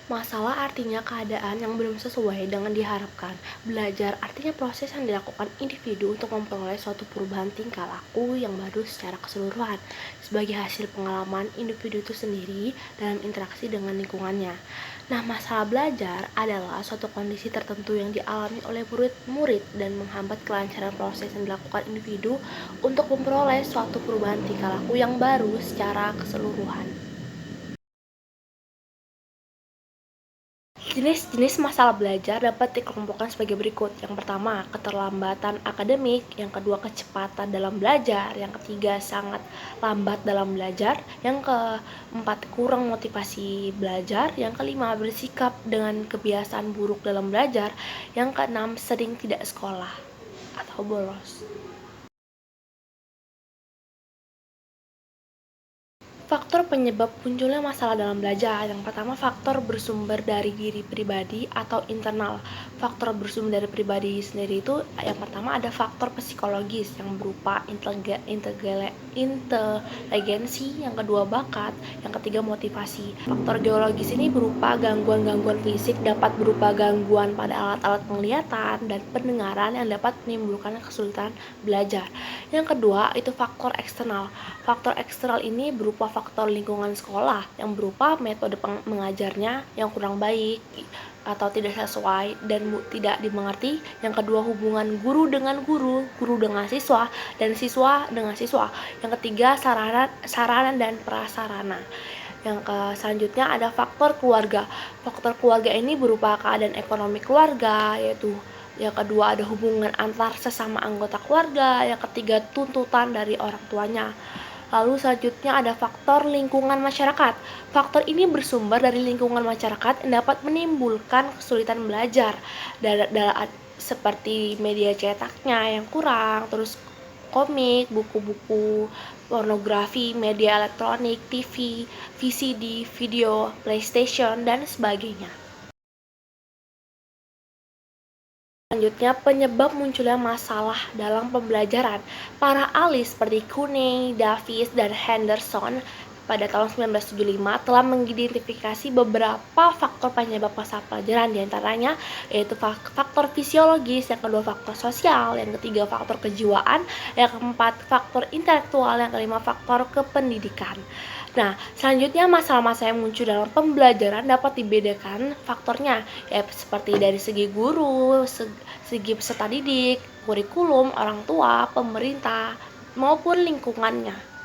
Masalah artinya keadaan yang belum sesuai dengan diharapkan. Belajar artinya proses yang dilakukan individu untuk memperoleh suatu perubahan tingkah laku yang baru secara keseluruhan, sebagai hasil pengalaman individu itu sendiri dalam interaksi dengan lingkungannya. Nah, masalah belajar adalah suatu kondisi tertentu yang dialami oleh murid-murid dan menghambat kelancaran proses yang dilakukan individu untuk memperoleh suatu perubahan tingkah laku yang baru secara keseluruhan. Jenis-jenis masalah belajar dapat dikelompokkan sebagai berikut. Yang pertama, keterlambatan akademik. Yang kedua, kecepatan dalam belajar. Yang ketiga, sangat lambat dalam belajar. Yang keempat, kurang motivasi belajar. Yang kelima, bersikap dengan kebiasaan buruk dalam belajar. Yang keenam, sering tidak sekolah atau bolos. Faktor penyebab munculnya masalah dalam belajar. Yang pertama, faktor bersumber dari diri pribadi atau internal. Faktor bersumber dari pribadi sendiri itu yang pertama ada faktor psikologis yang berupa inteligensi, yang kedua bakat, yang ketiga motivasi. Faktor geologis ini berupa gangguan-gangguan fisik, dapat berupa gangguan pada alat-alat penglihatan dan pendengaran yang dapat menimbulkan kesulitan belajar. Yang kedua, itu faktor eksternal. Faktor eksternal ini berupa faktor lingkungan sekolah yang berupa metode mengajarnya yang kurang baik atau tidak sesuai dan tidak dimengerti. Yang kedua, hubungan guru dengan guru, guru dengan siswa, dan siswa dengan siswa. Yang ketiga, sarana dan prasarana. Yang selanjutnya ada faktor keluarga. Faktor keluarga ini berupa keadaan ekonomi keluarga, yaitu yang kedua ada hubungan antar sesama anggota keluarga, yang ketiga tuntutan dari orang tuanya. Lalu selanjutnya ada faktor lingkungan masyarakat. Faktor ini bersumber dari lingkungan masyarakat yang dapat menimbulkan kesulitan belajar, seperti media cetaknya yang kurang, terus komik, buku-buku, pornografi, media elektronik, TV, VCD, video, PlayStation, dan sebagainya. Selanjutnya, penyebab munculnya masalah dalam pembelajaran. Para ahli seperti Kuning, Davis, dan Henderson pada tahun 1975 telah mengidentifikasi beberapa faktor penyebab masalah pelajaran, diantaranya yaitu faktor fisiologis, yang kedua faktor sosial, yang ketiga faktor kejiwaan, yang keempat faktor intelektual, yang kelima faktor kependidikan. Nah, selanjutnya masalah-masalah yang muncul dalam pembelajaran dapat dibedakan faktornya, ya seperti dari segi guru, segi peserta didik, kurikulum, orang tua, pemerintah, maupun lingkungannya.